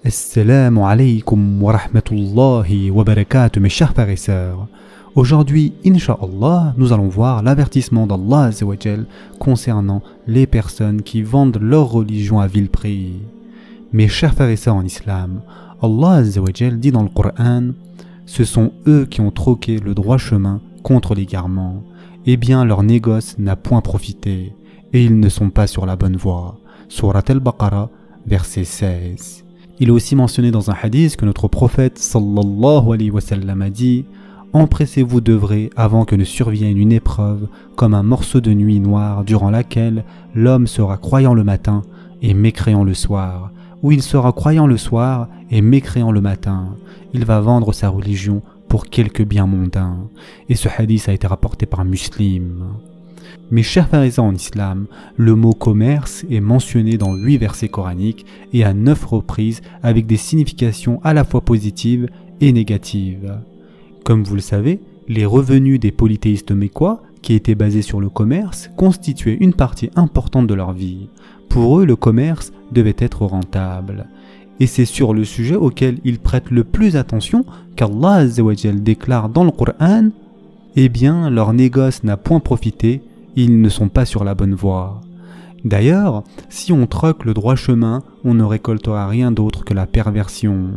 Assalamu alaikum wa rahmatullahi wa barakatuh mes chers frères et sœurs. Aujourd'hui, Inch'Allah, nous allons voir l'avertissement d'Allah Azza wa Jal concernant les personnes qui vendent leur religion à vil prix. Mes chers frères et sœurs en islam, Allah Azza wa Jal dit dans le Coran: ce sont eux qui ont troqué le droit chemin contre l'égarement. Eh bien, leur négoce n'a point profité et ils ne sont pas sur la bonne voie. Surat al-Baqarah, verset 16. Il est aussi mentionné dans un hadith que notre prophète sallallahu alayhi wa sallam a dit: empressez-vous d'œuvrer avant que ne survienne une épreuve comme un morceau de nuit noire durant laquelle l'homme sera croyant le matin et mécréant le soir, ou il sera croyant le soir et mécréant le matin. Il va vendre sa religion pour quelques biens mondains. Et ce hadith a été rapporté par Muslim. Mes chers frères et sœurs en islam, le mot commerce est mentionné dans 8 versets coraniques et à 9 reprises avec des significations à la fois positives et négatives. Comme vous le savez, les revenus des polythéistes mécois, qui étaient basés sur le commerce, constituaient une partie importante de leur vie. Pour eux, le commerce devait être rentable. Et c'est sur le sujet auquel ils prêtent le plus attention qu'Allah Azza wa Jal déclare dans le Coran: eh bien, leur négoce n'a point profité, ils ne sont pas sur la bonne voie. D'ailleurs, si on troque le droit chemin, on ne récoltera rien d'autre que la perversion.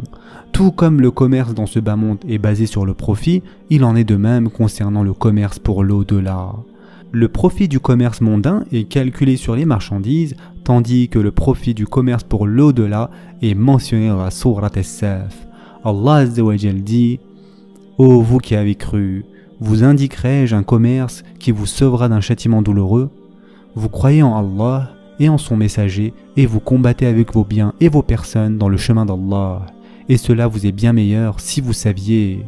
Tout comme le commerce dans ce bas monde est basé sur le profit, il en est de même concernant le commerce pour l'au-delà. Le profit du commerce mondain est calculé sur les marchandises, tandis que le profit du commerce pour l'au-delà est mentionné dans la Sourate As-Saf. Allah Azza wa Jal dit: ô vous qui avez cru, vous indiquerai-je un commerce qui vous sauvera d'un châtiment douloureux? Vous croyez en Allah et en son messager et vous combattez avec vos biens et vos personnes dans le chemin d'Allah. Et cela vous est bien meilleur si vous saviez.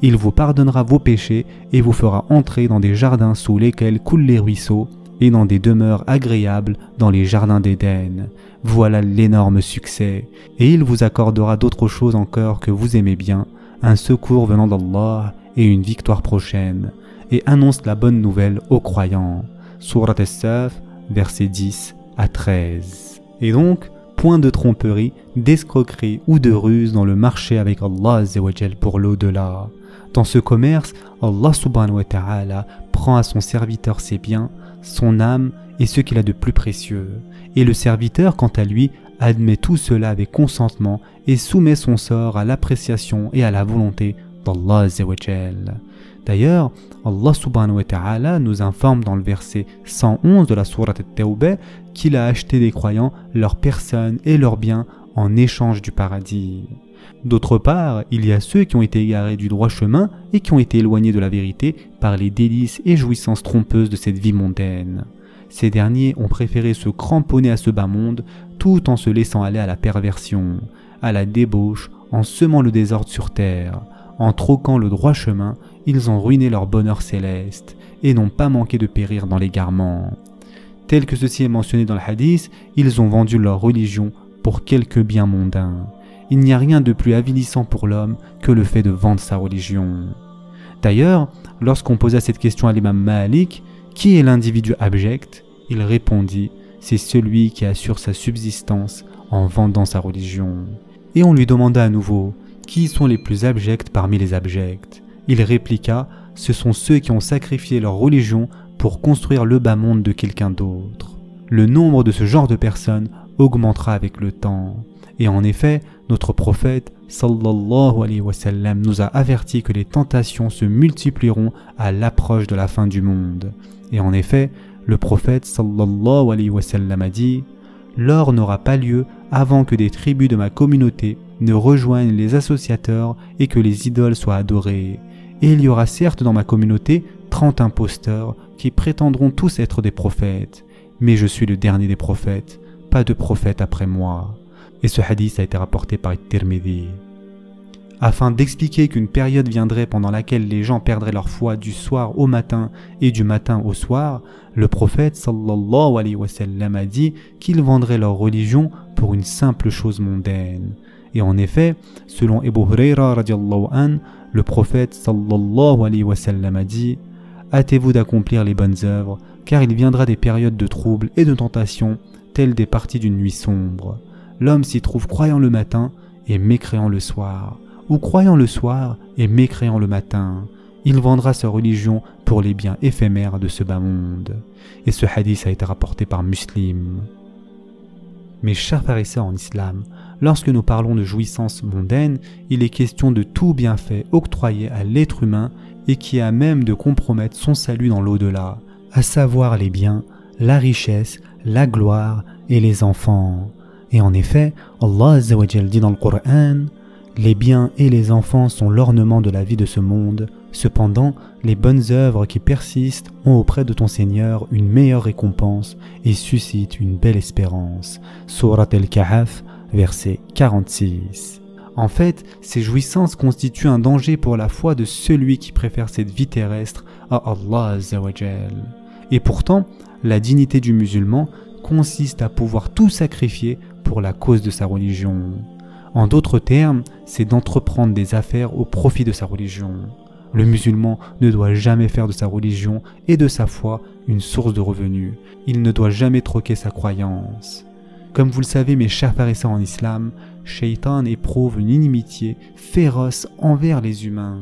Il vous pardonnera vos péchés et vous fera entrer dans des jardins sous lesquels coulent les ruisseaux et dans des demeures agréables dans les jardins d'Éden. Voilà l'énorme succès. Et il vous accordera d'autres choses encore que vous aimez bien, un secours venant d'Allah et une victoire prochaine, et annonce la bonne nouvelle aux croyants. Surat As-Saf, versets 10 à 13. Et donc, point de tromperie, d'escroquerie ou de ruse dans le marché avec Allah Azza wa Jal pour l'au-delà. Dans ce commerce, Allah subhanahu wa ta'ala prend à son serviteur ses biens, son âme et ce qu'il a de plus précieux. Et le serviteur, quant à lui, admet tout cela avec consentement et soumet son sort à l'appréciation et à la volonté d'Allah Azza wa Jal. D'ailleurs, Allah subhanahu wa ta'ala nous informe dans le verset 111 de la sourate At-Tawbah qu'il a acheté des croyants leurs personnes et leurs biens en échange du paradis. D'autre part, il y a ceux qui ont été égarés du droit chemin et qui ont été éloignés de la vérité par les délices et jouissances trompeuses de cette vie mondaine. Ces derniers ont préféré se cramponner à ce bas monde tout en se laissant aller à la perversion, à la débauche, en semant le désordre sur terre. En troquant le droit chemin, ils ont ruiné leur bonheur céleste et n'ont pas manqué de périr dans l'égarement. Tel que ceci est mentionné dans le hadith, ils ont vendu leur religion pour quelques biens mondains. Il n'y a rien de plus avilissant pour l'homme que le fait de vendre sa religion. D'ailleurs, lorsqu'on posa cette question à l'imam Malik, qui est l'individu abject? Il répondit: c'est celui qui assure sa subsistance en vendant sa religion. Et on lui demanda à nouveau: qui sont les plus abjects parmi les abjects? Il répliqua: ce sont ceux qui ont sacrifié leur religion pour construire le bas monde de quelqu'un d'autre. Le nombre de ce genre de personnes augmentera avec le temps. Et en effet, notre prophète sallallahu alayhi wa sallam nous a averti que les tentations se multiplieront à l'approche de la fin du monde. Et en effet, le prophète sallallahu alayhi wa sallam a dit: l'or n'aura pas lieu avant que des tribus de ma communauté ne rejoignent les associateurs et que les idoles soient adorées. Et il y aura certes dans ma communauté 30 imposteurs qui prétendront tous être des prophètes. Mais je suis le dernier des prophètes, pas de prophète après moi. Et ce hadith a été rapporté par At-Tirmidhi. Afin d'expliquer qu'une période viendrait pendant laquelle les gens perdraient leur foi du soir au matin et du matin au soir, le prophète sallallahu alayhi wa sallam a dit qu'ils vendraient leur religion pour une simple chose mondaine. Et en effet, selon Abu Hurayra radiallahu an, le prophète sallallahu alayhi wa sallam a dit: hâtez-vous d'accomplir les bonnes œuvres, car il viendra des périodes de troubles et de tentation, telles des parties d'une nuit sombre. L'homme s'y trouve croyant le matin et mécréant le soir, ou croyant le soir et mécréant le matin. Il vendra sa religion pour les biens éphémères de ce bas monde. Et ce hadith a été rapporté par Muslim. Mes chers frères et sœurs en islam, lorsque nous parlons de jouissance mondaine, il est question de tout bienfait octroyé à l'être humain et qui est à même de compromettre son salut dans l'au-delà, à savoir les biens, la richesse, la gloire et les enfants. Et en effet, Allah Azza wa Jal dit dans le Coran: les biens et les enfants sont l'ornement de la vie de ce monde. Cependant, les bonnes œuvres qui persistent ont auprès de ton Seigneur une meilleure récompense et suscitent une belle espérance. Surat Al-Kahf, verset 46. En fait, ces jouissances constituent un danger pour la foi de celui qui préfère cette vie terrestre à Allah Azza wa Jal. Et pourtant, la dignité du musulman consiste à pouvoir tout sacrifier pour la cause de sa religion. En d'autres termes, c'est d'entreprendre des affaires au profit de sa religion. Le musulman ne doit jamais faire de sa religion et de sa foi une source de revenus. Il ne doit jamais troquer sa croyance. Comme vous le savez, mes chers frères et sœurs en islam, Shaitan éprouve une inimitié féroce envers les humains.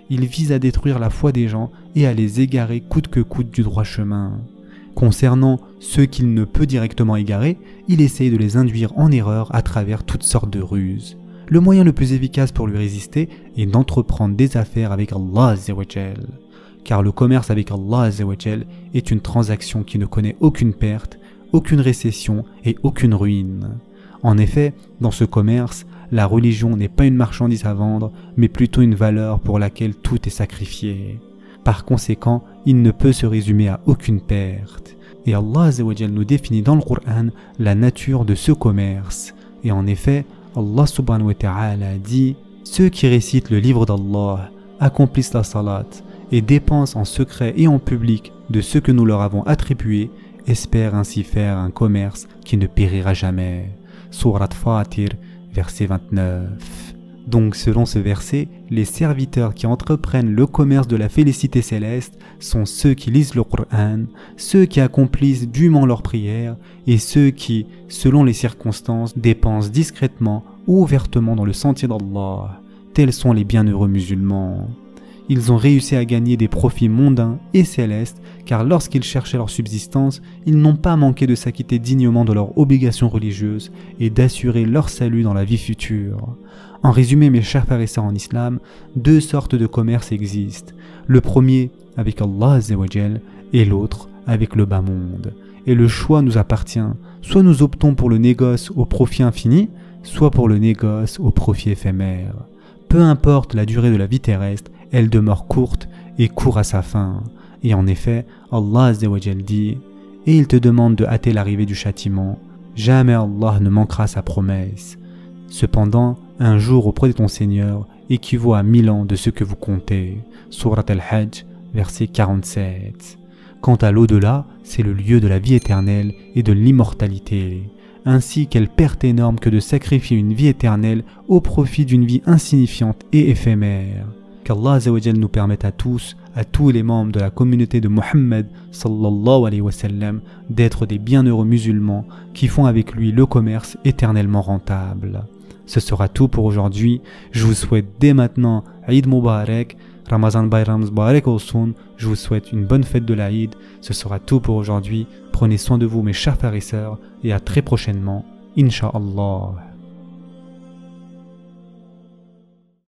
Il vise à détruire la foi des gens et à les égarer coûte que coûte du droit chemin. Concernant ceux qu'il ne peut directement égarer, il essaye de les induire en erreur à travers toutes sortes de ruses. Le moyen le plus efficace pour lui résister est d'entreprendre des affaires avec Allah Azza wa Jal. Car le commerce avec Allah Azza wa Jal est une transaction qui ne connaît aucune perte, aucune récession et aucune ruine. En effet, dans ce commerce, la religion n'est pas une marchandise à vendre, mais plutôt une valeur pour laquelle tout est sacrifié. Par conséquent, il ne peut se résumer à aucune perte. Et Allah Azza wa Jal nous définit dans le Coran la nature de ce commerce. Et en effet, Allah subhanahu wa ta'ala dit: ceux qui récitent le livre d'Allah, accomplissent la salat et dépensent en secret et en public de ce que nous leur avons attribué, espèrent ainsi faire un commerce qui ne périra jamais. Surat Fatir, verset 29. Donc selon ce verset, les serviteurs qui entreprennent le commerce de la félicité céleste sont ceux qui lisent le Coran, ceux qui accomplissent dûment leurs prières et ceux qui, selon les circonstances, dépensent discrètement ou ouvertement dans le sentier d'Allah. Tels sont les bienheureux musulmans. Ils ont réussi à gagner des profits mondains et célestes car lorsqu'ils cherchaient leur subsistance, ils n'ont pas manqué de s'acquitter dignement de leurs obligations religieuses et d'assurer leur salut dans la vie future. En résumé, mes chers frères et sœurs en islam, deux sortes de commerce existent. Le premier avec Allah Azza wa Jal et l'autre avec le bas monde. Et le choix nous appartient. Soit nous optons pour le négoce au profit infini, soit pour le négoce au profit éphémère. Peu importe la durée de la vie terrestre, elle demeure courte et court à sa fin. Et en effet, Allah Azza wa Jal dit: et il te demande de hâter l'arrivée du châtiment. Jamais Allah ne manquera sa promesse. Cependant, un jour auprès de ton Seigneur équivaut à 1000 ans de ce que vous comptez. Surat Al-Hajj, verset 47. Quant à l'au-delà, c'est le lieu de la vie éternelle et de l'immortalité. Ainsi, quelle perte énorme que de sacrifier une vie éternelle au profit d'une vie insignifiante et éphémère. Qu'Allah Azza wa Jal nous permette à tous les membres de la communauté de Muhammad sallallahu alayhi wa sallam d'être des bienheureux musulmans qui font avec lui le commerce éternellement rentable. Ce sera tout pour aujourd'hui. Je vous souhaite dès maintenant Eid Mubarak, Ramazan Bayram Mubarak Olsun. Je vous souhaite une bonne fête de l'Aïd. Ce sera tout pour aujourd'hui. Prenez soin de vous mes chers frères et sœurs et à très prochainement, Inch'Allah.